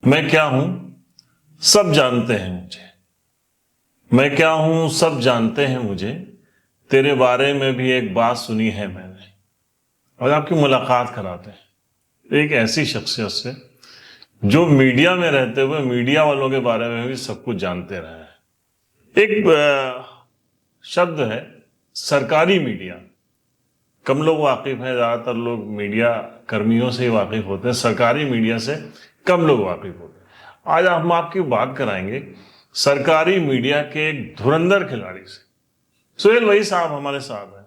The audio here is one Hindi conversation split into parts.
मैं क्या हूं सब जानते हैं मुझे। मैं क्या हूं सब जानते हैं मुझे। तेरे बारे में भी एक बात सुनी है मैंने। और आपकी मुलाकात कराते हैं एक ऐसी शख्सियत से जो मीडिया में रहते हुए मीडिया वालों के बारे में भी सब कुछ जानते रहे हैं। एक शब्द है सरकारी मीडिया। कम लोग वाकिफ हैं, ज्यादातर लोग मीडिया कर्मियों से ही वाकिफ होते हैं, सरकारी मीडिया से कम लोग वाकिफ होते हैं। आज हम आपकी बात कराएंगे सरकारी मीडिया के एक धुरंधर खिलाड़ी से। सुहेल वही साहब हमारे साथ हैं।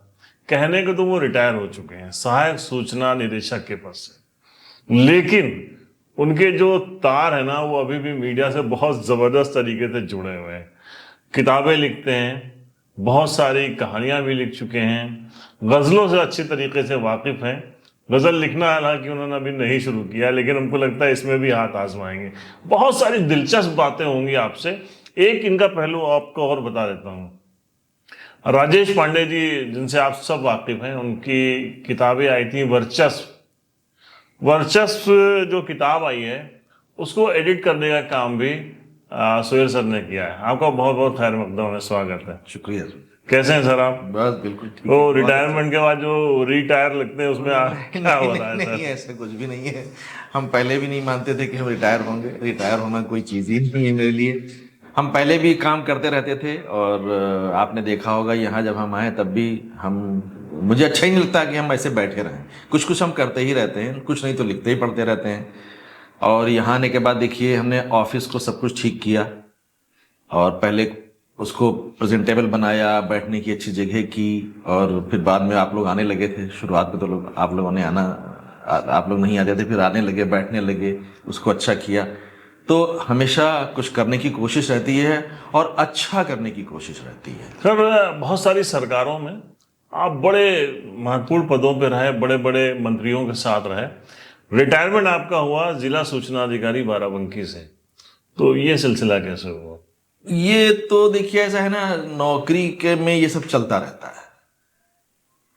कहने को तो वो रिटायर हो चुके हैं सहायक सूचना निदेशक के पद से, लेकिन उनके जो तार है ना वो अभी भी मीडिया से बहुत जबरदस्त तरीके से जुड़े हुए हैं। किताबें लिखते हैं, बहुत सारी कहानियां भी लिख चुके हैं, गजलों से अच्छी तरीके से वाकिफ हैं। गजल लिखना हालांकि उन्होंने अभी नहीं शुरू किया, लेकिन हमको लगता है इसमें भी हाथ आजमाएंगे। बहुत सारी दिलचस्प बातें होंगी आपसे। एक इनका पहलू आपको और बता देता हूं। राजेश पांडे जी जिनसे आप सब वाकिफ हैं, उनकी किताबें आई थी वर्चस्व। वर्चस्व जो किताब आई है उसको एडिट करने का काम भी सुहेल सर ने किया है। आपका बहुत बहुत खैर मकदम है, स्वागत है। शुक्रिया। कैसे हैं सर आप? बस बिल्कुल ठीक वो है। रिटायरमेंट के बाद जो रिटायर लगते हैं उसमें क्या हो रहा है नहीं, सर? ऐसा कुछ भी नहीं है। हम पहले भी नहीं मानते थे कि हम रिटायर होंगे। रिटायर होना कोई चीज ही नहीं है मेरे लिए। हम पहले भी काम करते रहते थे और आपने देखा होगा यहाँ जब हम आए तब भी हम मुझे अच्छा ही नहीं लगता कि हम ऐसे बैठे रहें। कुछ कुछ हम करते ही रहते हैं, कुछ नहीं तो लिखते ही पढ़ते रहते हैं। और यहाँ आने के बाद देखिए हमने ऑफिस को सब कुछ ठीक किया और पहले उसको प्रेजेंटेबल बनाया, बैठने की अच्छी जगह की, और फिर बाद में आप लोग आने लगे थे। शुरुआत में तो आप लोगों ने आना, आप लोग नहीं आते थे, फिर आने लगे, बैठने लगे, उसको अच्छा किया। तो हमेशा कुछ करने की कोशिश रहती है और अच्छा करने की कोशिश रहती है। सर बहुत सारी सरकारों में आप बड़े महत्वपूर्ण पदों पर रहे, बड़े बड़े मंत्रियों के साथ रहे। रिटायरमेंट आपका हुआ जिला सूचना अधिकारी बाराबंकी से, तो ये सिलसिला कैसे हुआ? ये तो देखिए ऐसा है ना, नौकरी के में ये सब चलता रहता है।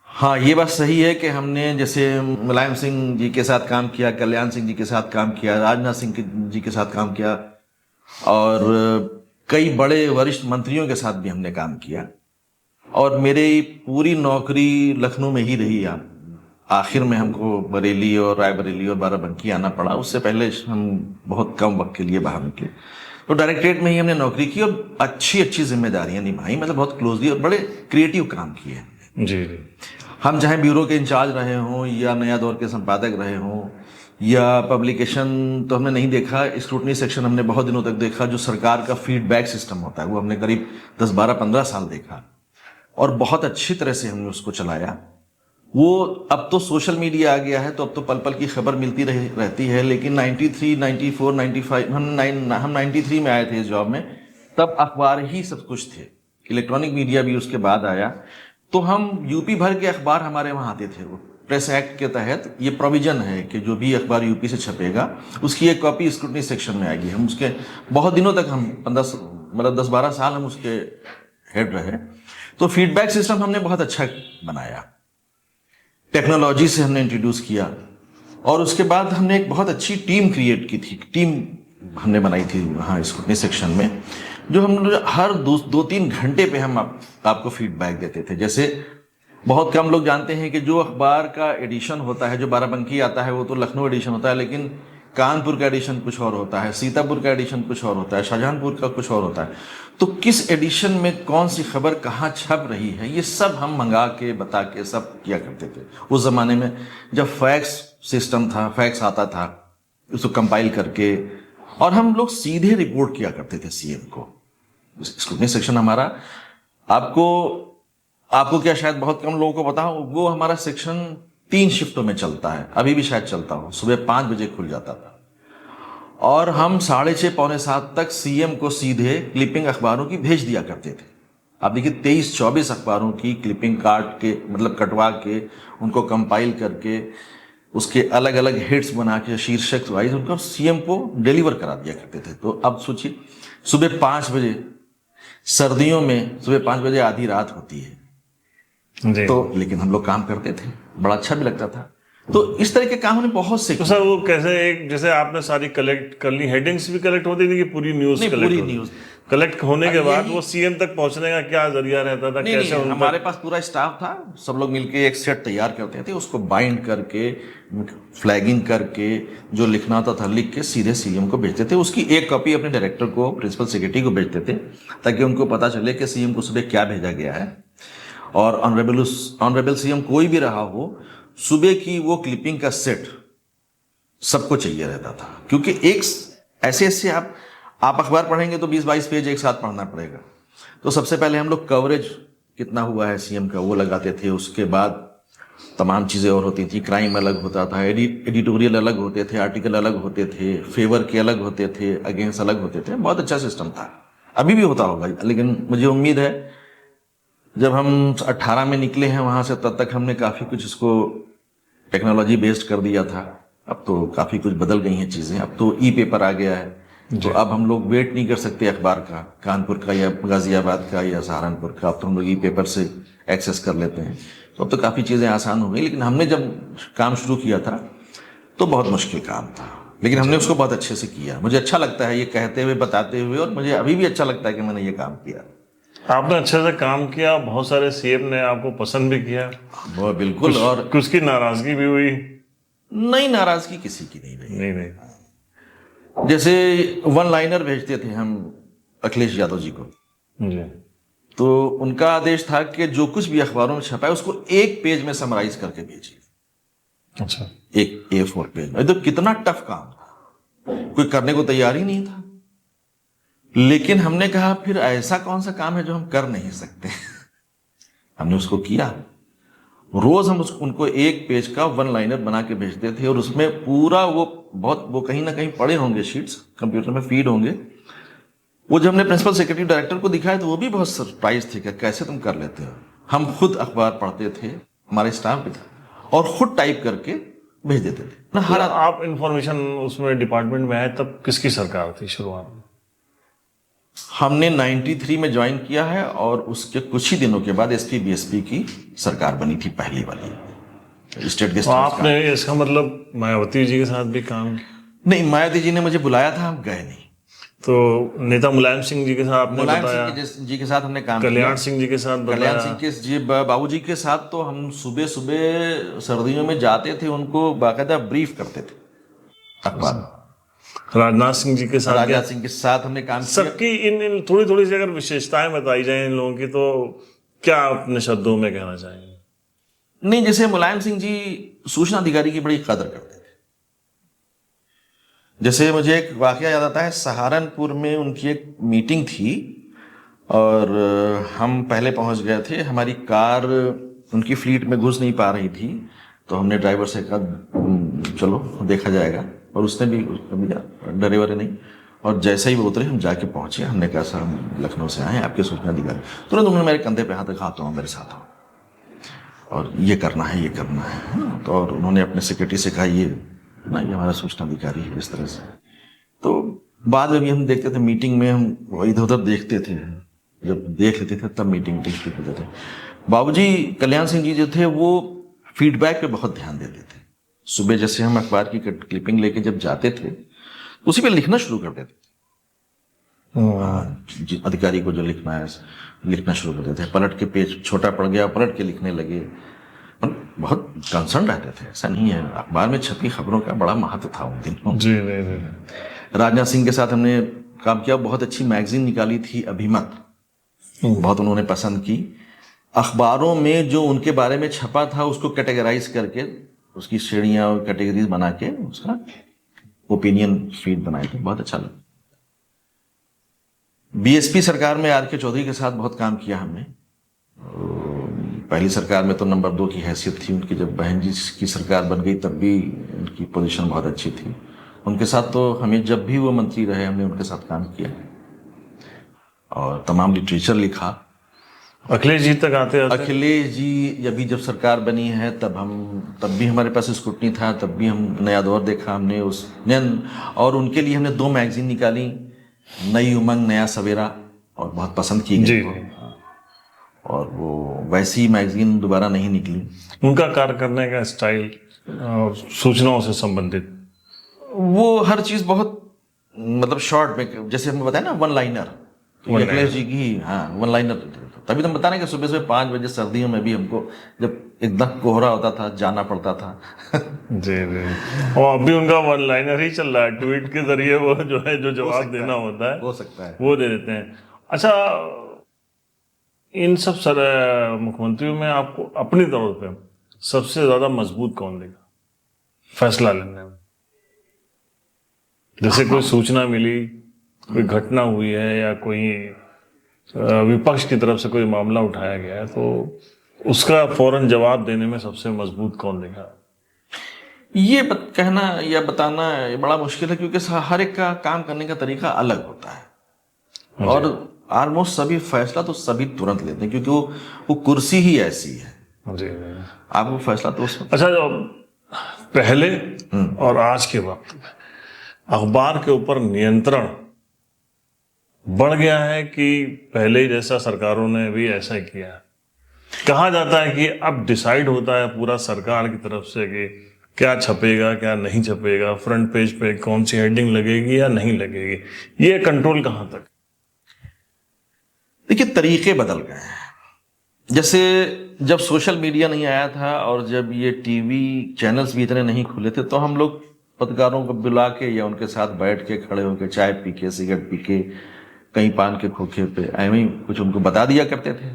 हाँ, ये बात सही है कि हमने जैसे मुलायम सिंह जी के साथ काम किया, कल्याण सिंह जी के साथ काम किया, राजनाथ सिंह जी के साथ काम किया, और कई बड़े वरिष्ठ मंत्रियों के साथ भी हमने काम किया। और मेरी पूरी नौकरी लखनऊ में ही रही। आखिर में हमको बरेली और रायबरेली और बाराबंकी आना पड़ा। उससे पहले हम बहुत कम वक्त के लिए बाहर निकले। तो डायरेक्टरेट में ही हमने नौकरी की और अच्छी अच्छी जिम्मेदारियां निभाई, मतलब बहुत क्लोजली, और बड़े क्रिएटिव काम किए। जी जी। हम चाहे ब्यूरो के इंचार्ज रहे हों या नया दौर के संपादक रहे हों या पब्लिकेशन, तो हमने नहीं देखा। स्क्रूटनी सेक्शन हमने बहुत दिनों तक देखा। जो सरकार का फीडबैक सिस्टम होता है वो हमने करीब 10-12-15 साल देखा और बहुत अच्छी तरह से हमने उसको चलाया। वो अब तो सोशल मीडिया आ गया है तो अब तो पल पल की खबर मिलती रहती है, लेकिन 93, 94, 95 हम 93 में आए थे इस जॉब में, तब अखबार ही सब कुछ थे। इलेक्ट्रॉनिक मीडिया भी उसके बाद आया। तो हम यूपी भर के अखबार हमारे वहाँ आते थे। वो प्रेस एक्ट के तहत ये प्रोविजन है कि जो भी अखबार यूपी से छपेगा उसकी एक कॉपी स्क्रूटनी सेक्शन में आएगी। हम उसके बहुत दिनों तक, हम 10-12 साल हम उसके हेड रहे। तो फीडबैक सिस्टम हमने बहुत अच्छा बनाया, टेक्नोलॉजी से हमने इंट्रोड्यूस किया, और उसके बाद हमने एक बहुत अच्छी टीम क्रिएट की थी। टीम हमने बनाई थी वहाँ स्क्रूटनी सेक्शन में, जो हम हर 2-3 घंटे पे हम आपको फीडबैक देते थे। जैसे बहुत कम लोग जानते हैं कि जो अखबार का एडिशन होता है, जो बाराबंकी आता है वो तो लखनऊ एडिशन होता है, लेकिन कानपुर का एडिशन कुछ और होता है, सीतापुर का एडिशन कुछ और होता है, शाहजहांपुर का कुछ और होता है। तो किस एडिशन में कौन सी खबर कहाँ छप रही है, ये सब हम मंगा के बता के सब किया करते थे। उस जमाने में जब फैक्स सिस्टम था, फैक्स आता था, उसको कंपाइल करके, और हम लोग सीधे रिपोर्ट किया करते थे सीएम को। स्क्रूटनी सेक्शन हमारा, आपको क्या शायद बहुत कम लोगों को पता हो, वो हमारा सेक्शन 3 शिफ्टों में चलता है, अभी भी शायद चलता हो। सुबह 5 बजे खुल जाता था और हम 6:30-6:45 तक सीएम को सीधे क्लिपिंग अखबारों की भेज दिया करते थे। आप देखिए 23-24 अखबारों की क्लिपिंग काट के, मतलब कटवा के, उनको कंपाइल करके, उसके अलग अलग हेड्स बना के शीर्षक वाइज उनको सीएम को डिलीवर करा दिया करते थे। तो अब सोचिए सुबह 5 बजे, सर्दियों में सुबह 5 बजे आधी रात होती है। जी। तो लेकिन हम लोग काम करते थे, बड़ा अच्छा भी लगता था। तो इस तरह के काम हमने बहुत से तो सर वो कैसे, एक जैसे आपने सारी कलेक्ट कर ली, हेडिंग्स भी कलेक्ट होती थी कि पूरी न्यूज नहीं, कलेक्ट पूरी होती न्यूज कलेक्ट होने के अब बाद यही- वो सीएम तक पहुंचने का क्या जरिया रहता था, नहीं, कैसे नहीं, उन हमारे तक? पास पूरा स्टाफ था, सब लोग मिलके एक सेट तैयार करते थे, उसको बाइंड करके फ्लैगिंग करके जो लिखना होता था लिख के सीधे सीएम को भेजते थे। उसकी एक कॉपी अपने डायरेक्टर को, प्रिंसिपल सेक्रेटरी को भेजते थे, ताकि उनको पता चले कि सीएम को सुबह क्या भेजा गया है। और ऑनरेबल सीएम कोई भी रहा हो, सुबह की वो क्लिपिंग का सेट सबको चाहिए रहता था, क्योंकि एक ऐसे ऐसे आप अखबार पढ़ेंगे तो 20-22 पेज एक साथ पढ़ना पड़ेगा। तो सबसे पहले हम लोग कवरेज कितना हुआ है सीएम का वो लगाते थे, उसके बाद तमाम चीज़ें और होती थी, क्राइम अलग होता था, एडिटोरियल अलग होते थे, आर्टिकल अलग होते थे, फेवर के अलग होते थे, अगेंस्ट अलग होते थे। बहुत अच्छा सिस्टम था, अभी भी होता होगा, लेकिन मुझे उम्मीद है जब हम 18 में निकले हैं वहाँ से, तब तक हमने काफ़ी कुछ इसको टेक्नोलॉजी बेस्ड कर दिया था। अब तो काफ़ी कुछ बदल गई हैं चीज़ें, अब तो ई पेपर आ गया है, तो अब हम लोग वेट नहीं कर सकते अखबार का, कानपुर का या गाजियाबाद का या सहारनपुर का, अब तो हम लोग ई पेपर से एक्सेस कर लेते हैं। तो अब तो काफ़ी चीज़ें आसान हो गई, लेकिन हमने जब काम शुरू किया था तो बहुत मुश्किल काम था, लेकिन हमने उसको बहुत अच्छे से किया। मुझे अच्छा लगता है ये कहते हुए, बताते हुए, और मुझे अभी भी अच्छा लगता है कि मैंने ये काम किया। आपने अच्छे से काम किया, बहुत सारे सीएम ने आपको पसंद भी किया, वो बिल्कुल, और कुछ की नाराजगी भी हुई? नई नाराजगी किसी की नहीं रही। नहीं नहीं। जैसे वन लाइनर भेजते थे हम अखिलेश यादव जी को, जी। तो उनका आदेश था कि जो कुछ भी अखबारों में छपा है उसको एक पेज में समराइज करके भेजिए, अच्छा। एक A4 पेज में। तो कितना टफ काम था, कोई करने को तैयार ही नहीं था, लेकिन हमने कहा फिर ऐसा कौन सा काम है जो हम कर नहीं सकते। हमने उसको किया। रोज हम उनको एक पेज का वन लाइनर बना के भेजते थे, और उसमें पूरा वो कहीं ना कहीं पड़े होंगे शीट्स, कंप्यूटर में फीड होंगे। वो जब हमने प्रिंसिपल सेक्रेटरी डायरेक्टर को दिखाया तो वो भी बहुत सरप्राइज थे कि कैसे तुम कर लेते हो। हम खुद अखबार पढ़ते थे, हमारे स्टाफ भी था, और खुद टाइप करके भेज देते थे। हर आप इंफॉर्मेशन उसमें डिपार्टमेंट में आए तब किसकी सरकार थी शुरुआत में? हमने 93 में ज्वाइन किया है, और उसके कुछ ही दिनों के बाद एसपी बीएसपी की सरकार बनी थी, पहली वाली स्टेट गेस्ट तो हाउस का। आपने इसका मतलब मायावती जी के साथ भी काम किया? नहीं, मायावती जी ने मुझे बुलाया था, हम गए नहीं। तो नेता मुलायम सिंह जी के साथ आपने मुलायम बताया, सिंह जी के साथ हमने काम कल्याण किया। सिंह जी के साथ कल्याण बताया, सिंह के जी बाबूजी के साथ तो हम सुबह सुबह सर्दियों में जाते थे, उनको बाकायदा ब्रीफ करते थे अखबार। राजनाथ सिंह जी के साथ राजनाथ क्या? सिंह के साथ हमने काम किया। सबकी इन थोड़ी थोड़ी सी अगर विशेषताएं बताई जाए इन लोगों की, तो क्या आप अपने शब्दों में कहना चाहेंगे? नहीं, जैसे मुलायम सिंह जी सूचना अधिकारी की बड़ी कदर करते थे। जैसे मुझे एक वाकया याद आता है, सहारनपुर में उनकी एक मीटिंग थी, और हम पहले पहुंच गए थे। हमारी कार उनकी फ्लीट में घुस नहीं पा रही थी, तो हमने ड्राइवर से कहा चलो देखा जाएगा, और उसने भी डरे वरे नहीं, और जैसे ही वो उतरे हम जाके पहुंचे। हमने कहा सर हम लखनऊ से आए हैं, आपके सूचना अधिकारी। तुरंत उन्होंने मेरे कंधे पे हाथ रखा, तो मेरे साथ आओ, और ये करना है, ये करना है। तो और उन्होंने अपने सेक्रेटरी से कहा ये ना, ये हमारा सूचना अधिकारी है, इस तरह से। तो बाद में भी हम देखते थे, मीटिंग में हम इधर उधर देखते थे, जब देख लेते थे तब मीटिंग होते थे। बाबूजी कल्याण सिंह जी जो थे वो फीडबैक पे बहुत ध्यान देते थे। सुबह जैसे हम अखबार की क्लिपिंग लेके जब जाते थे, उसी पे लिखना शुरू कर देते थे। अधिकारी को जो लिखना है लिखना शुरू कर देते थे। पलट के पेज छोटा पड़ गया, पलट के लिखने लगे, बहुत कंसर्न रहते थे। ऐसा नहीं है, अखबार में छपी खबरों का बड़ा महत्व था उन दिनों। जी नहीं। राजनाथ सिंह के साथ हमने काम किया। बहुत अच्छी मैगजीन निकाली थी अभिमत, बहुत उन्होंने पसंद की। अखबारों में जो उनके बारे में छपा था उसको कैटेगराइज करके, उसकी श्रेणियां और कैटेगरीज बना के उसका ओपिनियन फीड बनाए थे, बहुत अच्छा लगा। बीएसपी सरकार में आर के चौधरी के साथ बहुत काम किया हमने। पहली सरकार में तो नंबर 2 की हैसियत थी उनकी, जब बहन जी की सरकार बन गई तब भी उनकी पोजीशन बहुत अच्छी थी। उनके साथ तो हमें, जब भी वो मंत्री रहे, हमने उनके साथ काम किया और तमाम लिटरेचर लिखा। अखिलेश जी तक आते अखिलेश जी अभी जब सरकार बनी है तब भी हमारे पास स्क्रूटनी था, तब भी हम नया दौर देखा हमने और उनके लिए हमने 2 मैगजीन निकाली, नई उमंग, नया सवेरा, और बहुत पसंद की गई। और वो वैसी मैगजीन दोबारा नहीं निकली। उनका कार्य करने का स्टाइल सूचनाओं से संबंधित? वो हर चीज बहुत मतलब शॉर्ट में, जैसे हमें बताया ना वन लाइनर, अखिलेश जी की, हाँ वन लाइनर। तभी तो हम बता रहे हैं कि सुबह सुबह 5 बजे सर्दियों में भी हमको जब एकदम कोहरा होता था जाना पड़ता था। जी जी। और अभी उनका वन लाइनर ही चल रहा है, ट्वीट के जरिए वो जो है जो जवाब देना होता है हो सकता है। वो दे देते हैं। अच्छा, इन सब मुख्यमंत्रियों में आपको अपनी तौर पे सबसे ज्यादा मजबूत कौन लगा फैसला लेने में? जैसे कोई सूचना मिली, कोई घटना हुई है, या कोई विपक्ष की तरफ से कोई मामला उठाया गया है, तो उसका फौरन जवाब देने में सबसे मजबूत कौन लगा? ये कहना या बताना ये बड़ा मुश्किल है, क्योंकि हर एक का काम करने का तरीका अलग होता है। और ऑलमोस्ट सभी फैसला तो सभी तुरंत लेते हैं, क्योंकि वो कुर्सी ही ऐसी है। जी। आपको फैसला तो अच्छा, जो पहले और आज के वक्त में अखबार के ऊपर नियंत्रण बढ़ गया है कि पहले ही जैसा सरकारों ने भी ऐसा ही किया है? कहा जाता है कि अब डिसाइड होता है पूरा सरकार की तरफ से कि क्या छपेगा क्या नहीं छपेगा, फ्रंट पेज पे कौन सी हेडिंग लगेगी या नहीं लगेगी। ये कंट्रोल कहां तक? देखिए, तरीके बदल गए हैं। जैसे जब सोशल मीडिया नहीं आया था और जब ये टीवी चैनल्स भी इतने नहीं खुले थे, तो हम लोग पत्रकारों को बुला के या उनके साथ बैठ के खड़े होकर चाय पी के, सिगरेट पी के, कहीं पान के खोखे पे ऐਵੇਂ ही कुछ उनको बता दिया करते थे,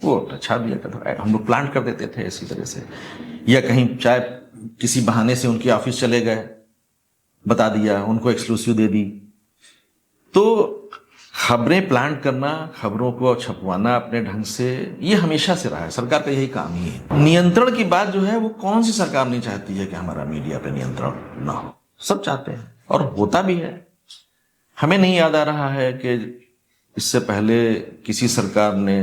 वो अपना छाप दिया करता था। हम लोग प्लान कर देते थे इसी तरह से, या कहीं चाय किसी बहाने से उनकी ऑफिस चले गए, बता दिया, उनको एक्सक्लूसिव दे दी। तो खबरें प्लान करना, खबरों को छपवाना अपने ढंग से, ये हमेशा से रहा है, सरकार का यही काम ही है। नियंत्रण की बात जो है, वो कौन सी सरकार नहीं चाहती है कि हमारा मीडिया पे नियंत्रण ना हो? सब चाहते हैं और होता भी है। हमें नहीं याद आ रहा है कि इससे पहले किसी सरकार ने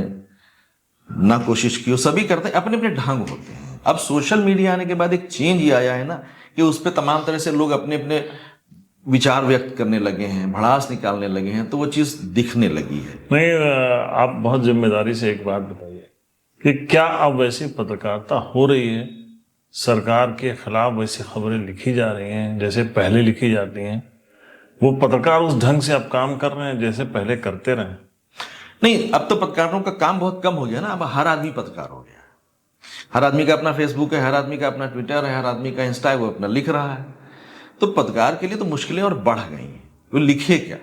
ना कोशिश की हो। सभी करते हैं, अपने अपने ढंग होते हैं। अब सोशल मीडिया आने के बाद एक चेंज ये आया है ना कि उस पर तमाम तरह से लोग अपने अपने विचार व्यक्त करने लगे हैं, भड़ास निकालने लगे हैं, तो वो चीज दिखने लगी है। नहीं, आप बहुत जिम्मेदारी से एक बात बताइए कि क्या अब वैसी पत्रकारिता हो रही है, सरकार के खिलाफ वैसी खबरें लिखी जा रही हैं जैसे पहले लिखी जाती हैं? वो पत्रकार उस ढंग से अब काम कर रहे हैं जैसे पहले करते रहे? नहीं, अब तो पत्रकारों का काम बहुत कम हो गया ना। अब हर आदमी पत्रकार हो गया। हर आदमी का अपना फेसबुक है, हर आदमी का अपना ट्विटर है, हर आदमी का इंस्टा है, वो अपना लिख रहा है। तो पत्रकार के लिए तो मुश्किलें और बढ़ गई हैं। वो लिखे क्या?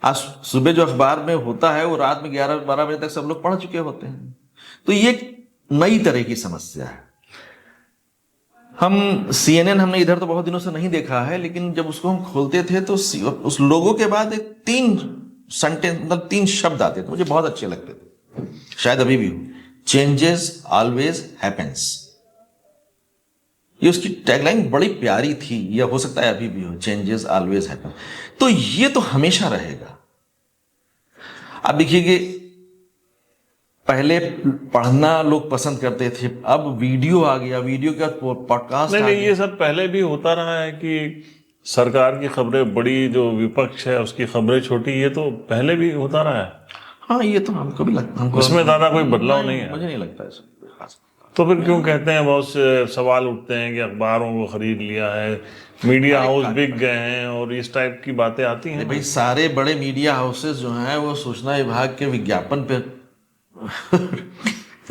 आज सुबह जो अखबार में होता है वो रात में 11-12 बजे तक सब लोग पढ़ चुके होते हैं। तो ये नई तरह की समस्या है। हम CNN हमने इधर तो बहुत दिनों से नहीं देखा है, लेकिन जब उसको हम खोलते थे तो उस लोगों के बाद 3 सेंटेंस, मतलब 3 शब्द आते थे, मुझे बहुत अच्छे लगते थे, शायद अभी भी हो। Changes always happens. ये उसकी टैगलाइन बड़ी प्यारी थी, या हो सकता है अभी भी हो, चेंजेस ऑलवेज हैपेंस। तो ये तो हमेशा रहेगा। अब देखिए कि पहले पढ़ना लोग पसंद करते थे, अब वीडियो आ गया, वीडियो का पॉडकास्ट आ नहीं, गया। ये सब पहले भी होता रहा है कि सरकार की खबरें बड़ी, जो विपक्ष है उसकी खबरें छोटी, ये तो पहले भी होता रहा है। हाँ, ये तो हमको भी लगता है, उसमें ज्यादा कोई बदलाव नहीं है। मुझे नहीं लगता है। तो फिर क्यों कहते हैं, बहुत से सवाल उठते हैं कि अखबारों को खरीद लिया है, मीडिया हाउस बिक गए हैं, और इस टाइप की बातें आती हैं। भाई, सारे बड़े मीडिया हाउसेस जो हैं वो सूचना विभाग के विज्ञापन पे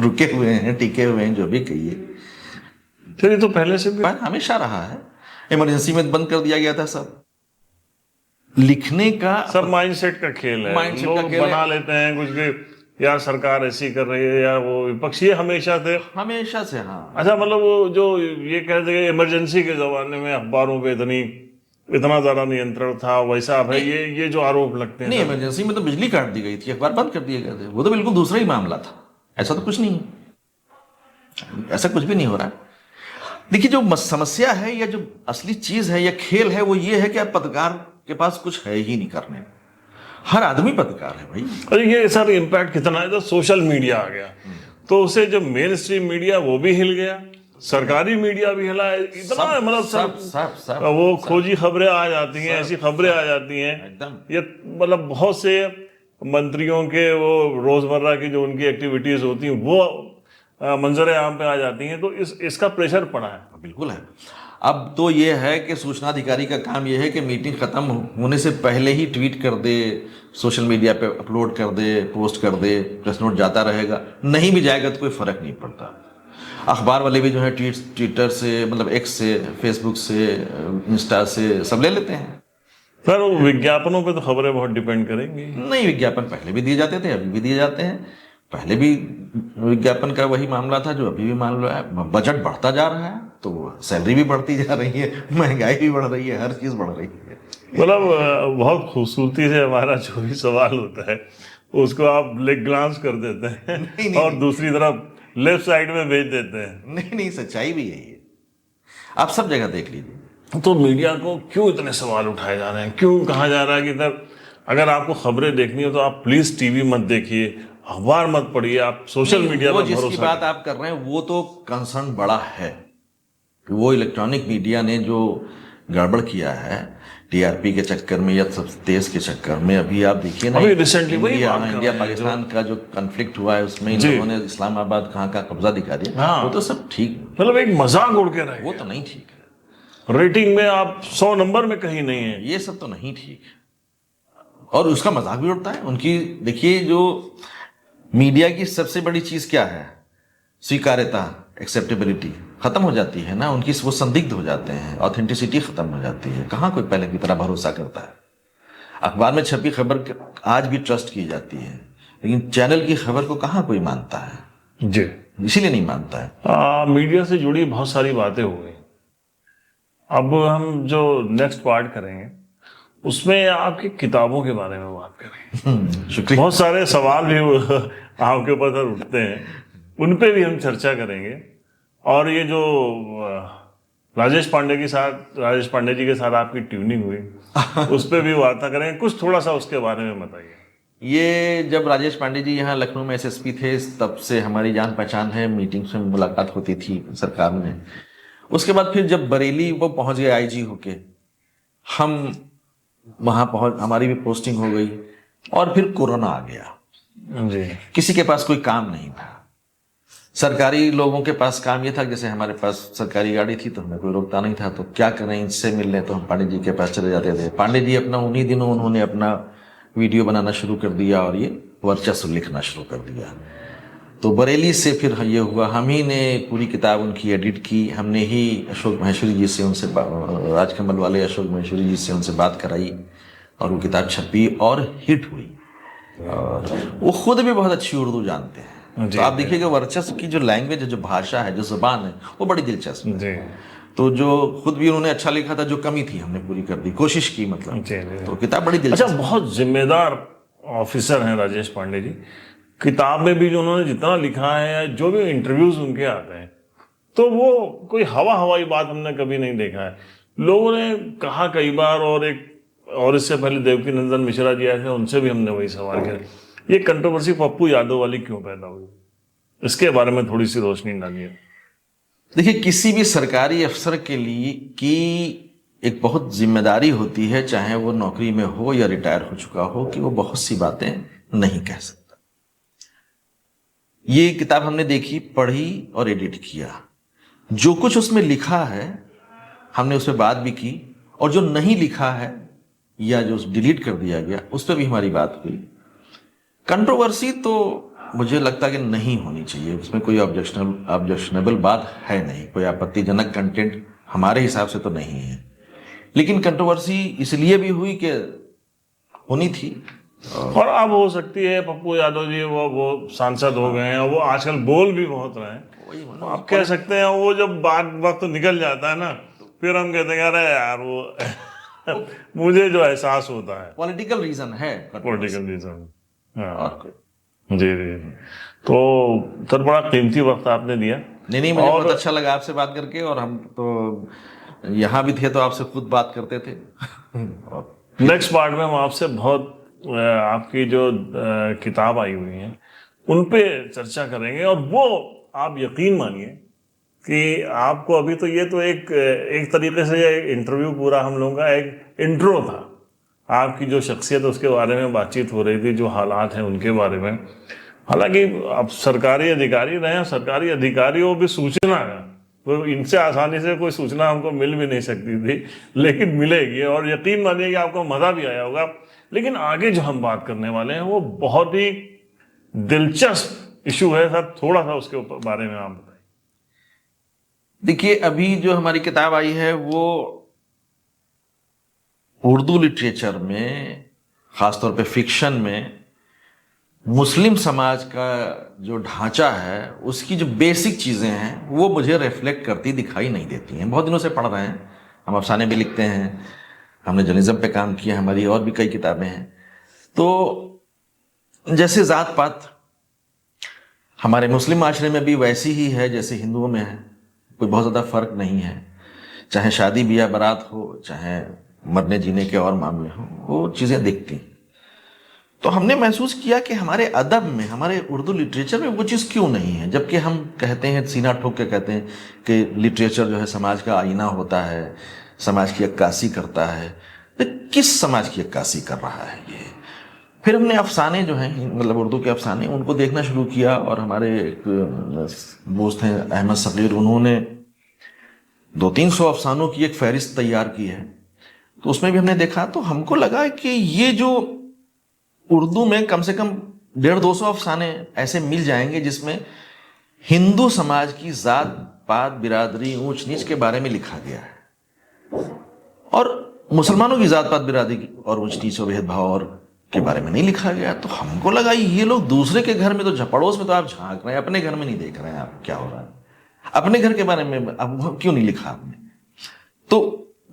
रुके हुए हैं, टिके हुए हैं, जो भी कहिए। फिर तो पहले से भी हमेशा रहा है। इमरजेंसी में बंद कर दिया गया था सब। लिखने का सब माइंडसेट का खेल है। माइंडसेट का लोग खेल बना लेते हैं कुछ कि यार सरकार ऐसी कर रही है, या वो विपक्ष, ये हमेशा से हाँ। अच्छा, मतलब वो जो ये कहते हैं इमरजेंसी के जमाने में अखबारों पे इतना ज्यादा नियंत्रण था, वैसा अब है ये जो आरोप लगते हैं। नहीं, इमरजेंसी में तो बिजली काट दी गई थी, अखबार बंद कर दिए गए थे, वो तो बिल्कुल दूसरा ही मामला था। ऐसा तो कुछ नहीं है, ऐसा कुछ भी नहीं हो रहा है। देखिए, जो समस्या है या जो असली चीज है या खेल है, वो ये है कि अब पत्रकार के पास कुछ है ही नहीं करने। हर आदमी पत्रकार है भाई। अरे ये सर इम्पैक्ट कितना है, तो सोशल मीडिया आ गया तो उसे जो मेन स्ट्रीम मीडिया वो भी हिल गया, सरकारी मीडिया भी हिला है, इतना मतलब सब वो खोजी खबरें आ जाती हैं, ऐसी खबरें आ जाती हैं एकदम। ये मतलब बहुत से मंत्रियों के वो रोजमर्रा की जो उनकी एक्टिविटीज होती हैं वो मंजर आम पे आ जाती हैं, तो इसका प्रेशर पड़ा है। बिल्कुल है। अब तो ये है कि सूचना अधिकारी का काम ये है कि मीटिंग खत्म होने से पहले ही ट्वीट कर दे, सोशल मीडिया पे अपलोड कर दे, पोस्ट कर दे, प्रेस नोट जाता रहेगा, नहीं भी जाएगा तो कोई फर्क नहीं पड़ता। अखबार वाले भी जो है ट्विटर से, मतलब एक्स से, फेसबुक से, इंस्टा से सब ले लेते हैं। सर विज्ञापनों पे तो खबरें बहुत डिपेंड करेंगी। नहीं, विज्ञापन पहले भी दिए जाते थे, अभी भी दिए जाते हैं। पहले भी विज्ञापन का वही मामला था जो अभी भी मामला है। बजट बढ़ता जा रहा है तो सैलरी भी बढ़ती जा रही है, महंगाई भी बढ़ रही है, हर चीज बढ़ रही है। मतलब बहुत खूबसूरती से हमारा जो भी सवाल होता है उसको आप लेग ग्लांस कर देते हैं नहीं, और दूसरी तरफ लेफ्ट साइड में भेज देते हैं। नहीं नहीं, सच्चाई भी यही है। आप सब जगह देख लीजिए। तो मीडिया को क्यों इतने सवाल उठाए जा रहे हैं? क्यों कहा जा रहा है कि सर अगर आपको खबरें देखनी हो तो आप प्लीज टीवी मत देखिए, अखबार मत पढ़िए, आप सोशल मीडिया वो पर जिसकी भरोसा बात आप कर रहे हैं वो तो कंसर्न बड़ा है कि वो इलेक्ट्रॉनिक मीडिया ने जो गड़बड़ किया है टीआरपी के चक्कर में या सब तेज के चक्कर में। अभी आप देखिए ना, अभी रिसेंटली वही बात कर इंडिया रहे हैं पाकिस्तान का जो कन्फ्लिक्ट हुआ है उसमें इन जी। लोगों ने इस्लामाबाद कहाँ का कब्जा दिखा दिया, हाँ। वो तो सब ठीक, मतलब एक मजाक उड़ के रहे, वो तो नहीं ठीक है। रेटिंग में आप 100 नंबर में कहीं नहीं है। ये सब तो नहीं ठीक है और उसका मजाक भी उड़ता है उनकी। देखिए, जो मीडिया की सबसे बड़ी चीज क्या है, स्वीकार्यता, एक्सेप्टेबिलिटी खत्म हो जाती है ना उनकी, वो संदिग्ध हो जाते हैं, ऑथेंटिसिटी खत्म हो जाती है। कहाँ कोई पहले की तरह भरोसा करता है? अखबार में छपी खबर आज भी ट्रस्ट की जाती है, लेकिन चैनल की खबर को कहाँ कोई मानता है? जी, इसीलिए नहीं मानता है। मीडिया से जुड़ी बहुत सारी बातें हो गई। अब हम जो नेक्स्ट पार्ट करेंगे उसमें आपकी किताबों के बारे में बात करेंगे। शुक्रिया। बहुत सारे सवाल भी आपके ऊपर सर उठते हैं, उन पे भी हम चर्चा करेंगे। और ये जो राजेश पांडे राजेश पांडे जी के साथ आपकी ट्यूनिंग हुई उस पे भी वार्ता करेंगे। कुछ थोड़ा सा उसके बारे में बताइए। ये जब राजेश पांडे जी यहाँ लखनऊ में एसएसपी थे तब से हमारी जान पहचान है, मीटिंग्स में मुलाकात होती थी सरकार में। उसके बाद फिर जब बरेली वो पहुंच गए आईजी होके, हम वहां पहुंच, हमारी भी पोस्टिंग हो गई और फिर कोरोना आ गया। जी, किसी के पास कोई काम नहीं था। सरकारी लोगों के पास काम ये था, जैसे हमारे पास सरकारी गाड़ी थी तो हमें कोई रोकता नहीं था, तो क्या करें, इनसे मिलने तो हम पांडे जी के पास चले जाते थे। पांडे जी अपना उन्हीं दिनों उन्होंने अपना वीडियो बनाना शुरू कर दिया और ये वर्चस्व लिखना शुरू कर दिया। तो बरेली से फिर ये हुआ, हम ही ने पूरी किताब उनकी एडिट की, हमने ही अशोक महेश्वरी जी से, उनसे राजकमल वाले अशोक महेश्वरी जी से उनसे बात कराई और वो किताब छपी और हिट हुई। और वो खुद भी बहुत अच्छी उर्दू जानते हैं। तो आप देखिएगा वर्चस्व की जो लैंग्वेज है, जो भाषा है, जो जुबान है, वो बड़ी दिलचस्प है। जी, तो जो खुद भी उन्होंने अच्छा लिखा था, जो कमी थी हमने पूरी कर दी, कोशिश की मतलब। जी, जी। तो किताब बड़ी अच्छा, दिलचस्प। बहुत जिम्मेदार ऑफिसर हैं राजेश पांडे जी। किताब में भी जो उन्होंने जितना लिखा है, जो भी इंटरव्यूज उनके आते हैं, तो वो कोई हवाई बात हमने कभी नहीं देखा है। लोगों ने कहा कई बार, और इससे पहले देवकी नंदन मिश्रा जी आए थे, उनसे भी हमने वही सवाल किया, ये कंट्रोवर्सी पप्पू यादव वाली क्यों पैदा हुई? इसके बारे में थोड़ी सी रोशनी डालिए। देखिए, किसी भी सरकारी अफसर के लिए की एक बहुत जिम्मेदारी होती है, चाहे वो नौकरी में हो या रिटायर हो चुका हो, कि वो बहुत सी बातें नहीं कह सकता। ये किताब हमने देखी, पढ़ी और एडिट किया। जो कुछ उसमें लिखा है हमने उस पर बात भी की, और जो नहीं लिखा है या जो डिलीट कर दिया गया उस पर भी हमारी बात हुई। कंट्रोवर्सी तो मुझे लगता है कि नहीं होनी चाहिए, उसमें कोई ऑब्जेक्शनेबल बात है नहीं, कोई आपत्तिजनक कंटेंट हमारे हिसाब से तो नहीं है। लेकिन कंट्रोवर्सी इसलिए भी हुई कि होनी थी। और अब हो सकती है पप्पू यादव जी वो सांसद हो गए हैं और वो आजकल बोल भी बहुत रहे हैं। तो आप कह सकते हैं वो जब वक्त निकल जाता है ना, फिर हम कहते हैं अरे यार वो मुझे जो एहसास होता है पॉलिटिकल रीजन है, पॉलिटिकल रीजन। और जी जी, तो सर बड़ा कीमती वक्त आपने दिया। नहीं, मुझे बहुत अच्छा लगा आपसे बात करके, और हम तो यहाँ भी थे तो आपसे खुद बात करते थे। नेक्स्ट पार्ट में हम आपसे बहुत आपकी जो किताब आई हुई है उन पे चर्चा करेंगे। और वो आप यकीन मानिए कि आपको अभी तो ये तो एक तरीके से इंटरव्यू पूरा हम लोगों का एक इंट्रो था। आपकी जो शख्सियत उसके बारे में बातचीत हो रही थी, जो हालात हैं उनके बारे में, हालांकि अब सरकारी अधिकारी रहे हैं, सरकारी अधिकारियों भी सूचना है, तो इनसे आसानी से कोई सूचना हमको मिल भी नहीं सकती थी, लेकिन मिलेगी और यकीन मानिए कि आपको मजा भी आया होगा। लेकिन आगे जो हम बात करने वाले हैं वो बहुत ही दिलचस्प इशू है सर, थोड़ा सा उसके ऊपर बारे में आप बताइए। देखिए, अभी जो हमारी किताब आई है वो उर्दू लिटरेचर में, खासतौर पे फिक्शन में, मुस्लिम समाज का जो ढांचा है उसकी जो बेसिक चीज़ें हैं वो मुझे रिफ्लेक्ट करती दिखाई नहीं देती हैं। बहुत दिनों से पढ़ रहे हैं, हम अफसाने भी लिखते हैं, हमने जर्नलिज्म पे काम किया, हमारी और भी कई किताबें हैं। तो जैसे ज़ात पात हमारे मुस्लिम माशरे में भी वैसी ही है जैसे हिंदुओं में है, कोई बहुत ज़्यादा फर्क नहीं है। चाहे शादी ब्याह बारात हो, चाहे मरने जीने के और मामले हो, वो चीज़ें दिखती। तो हमने महसूस किया कि हमारे अदब में, हमारे उर्दू लिटरेचर में वो चीज़ क्यों नहीं है, जबकि हम कहते हैं, सीना ठोक के कहते हैं कि लिटरेचर जो है समाज का आईना होता है, समाज की अक्कासी करता है। तो किस समाज की अक्कासी कर रहा है ये? फिर हमने अफसाने जो हैं, मतलब उर्दू के अफसाने, उनको देखना शुरू किया। और हमारे एक दोस्त हैं अहमद सगीर, उन्होंने 200-300 अफसानों की एक फहरिस्त तैयार की है। तो उसमें भी हमने देखा, तो हमको लगा कि ये जो उर्दू में कम से कम 150-200 अफसाने ऐसे मिल जाएंगे जिसमें हिंदू समाज की जात पात, बिरादरी, ऊंच नीच के बारे में लिखा गया है, और मुसलमानों की जात पात, बिरादरी और ऊंच नीच और भेदभाव और के बारे में नहीं लिखा गया। तो हमको लगा ये लोग दूसरे के घर में तो, पड़ोस में तो आप झांक रहे हैं, अपने घर में नहीं देख रहे हैं आप क्या हो रहा है, अपने घर के बारे में अब क्यों नहीं लिखा आपने। तो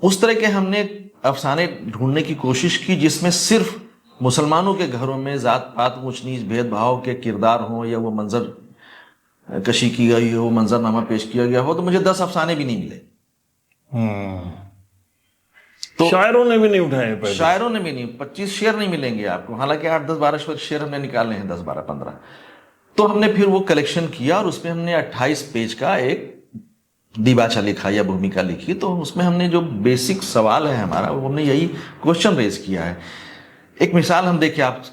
उस तरह के हमने अफसाने ढूंढने की कोशिश की जिसमें सिर्फ मुसलमानों के घरों में जात पात, ऊंच नीच, भेदभाव के किरदार हों, या वो मंजर कशी की गई हो, मंजरनामा पेश किया गया हो। तो मुझे 10 अफसाने भी नहीं मिले। तो शायरों ने भी नहीं उठाए पहले। शायरों ने भी नहीं, 25 शेर नहीं मिलेंगे आपको, हालांकि 8-10-12 शेर हमने निकाले हैं, 10-12-15। तो हमने फिर वो कलेक्शन किया और उसमें हमने 28 पेज का एक दिबाचा लिखा या भूमिका लिखी। तो उसमें हमने जो बेसिक सवाल है हमारा, वो हमने यही क्वेश्चन रेज किया है। एक मिसाल हम देखिए, आप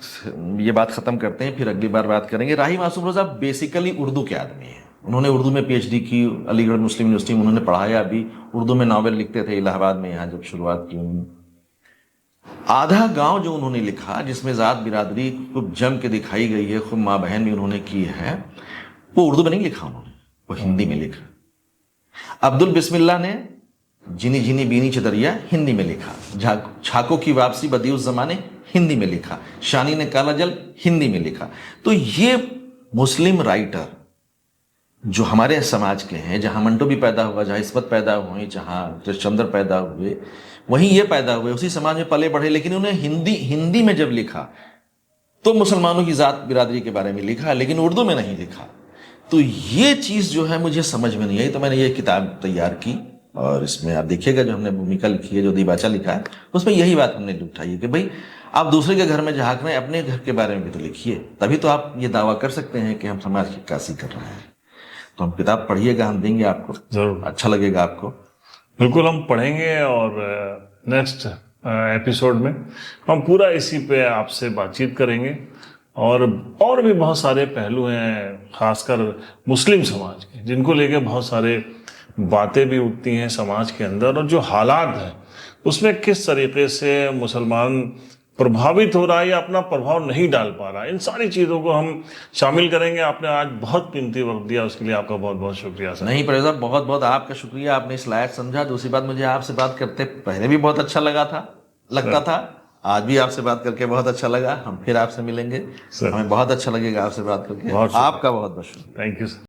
ये बात खत्म करते हैं, फिर अगली बार बात करेंगे। राही मासूम रोजा बेसिकली उर्दू के आदमी हैं, उन्होंने उर्दू में PhD की, अलीगढ़ मुस्लिम यूनिवर्सिटी में उन्होंने पढ़ाया भी, उर्दू में नावल लिखते थे इलाहाबाद में, यहाँ जब शुरुआत की उन्होंने। आधा गांव जो उन्होंने लिखा, जिसमें जात बिरादरी खूब जम के दिखाई गई है, खूब माँ बहन भी उन्होंने की है, वो उर्दू में नहीं लिखा उन्होंने, वो हिंदी में लिखा। अब्दुल बिस्मिल्लाह ने जिनी जिनी बीनी चदरिया हिंदी में लिखा, छाको की वापसी बदिउस जमाने हिंदी में लिखा, शानी ने काला जल हिंदी में लिखा। तो ये मुस्लिम राइटर जो हमारे समाज के हैं, जहां मंटो भी पैदा हुआ, जहां इस्मत पैदा हुई, जहां कृष्णचंद्र पैदा हुए, वहीं ये पैदा हुए, उसी समाज में पले बढ़े, लेकिन उन्हें हिंदी में जब लिखा तो मुसलमानों की जात बिरादरी के बारे में लिखा, लेकिन उर्दू में नहीं लिखा। तो ये चीज़ जो है मुझे समझ में नहीं आई। तो मैंने ये किताब तैयार की, और इसमें आप देखिएगा जो हमने भूमिका लिखी है, जो दिबाचा लिखा है, उसमें यही बात हमने उठाई है कि भाई आप दूसरे के घर में झांक रहे हैं, अपने घर के बारे में भी तो लिखिए, तभी तो आप ये दावा कर सकते हैं कि हम समाज की अक्कासी कर रहे हैं। तो हम किताब पढ़िएगा, हम देंगे आपको, जरूर, अच्छा लगेगा आपको। बिल्कुल हम पढ़ेंगे, और नेक्स्ट एपिसोड में हम पूरा इसी पे आपसे बातचीत करेंगे। और भी बहुत सारे पहलू हैं, खासकर मुस्लिम समाज के, जिनको लेके बहुत सारे बातें भी उठती हैं समाज के अंदर, और जो हालात हैं उसमें किस तरीके से मुसलमान प्रभावित हो रहा है या अपना प्रभाव नहीं डाल पा रहा है, इन सारी चीज़ों को हम शामिल करेंगे। आपने आज बहुत कीमती वक्त दिया, उसके लिए आपका बहुत बहुत शुक्रिया सर। नहीं परवेज़ साहब, बहुत बहुत आपका शुक्रिया, आपने इस लायक समझा। दूसरी बात, मुझे आपसे बात करते पहले भी बहुत अच्छा लगता था, आज भी आपसे बात करके बहुत अच्छा लगा। हम फिर आपसे मिलेंगे, हमें बहुत अच्छा लगेगा आपसे बात करके। आपका बहुत बहुत शुक्रिया। Thank you sir.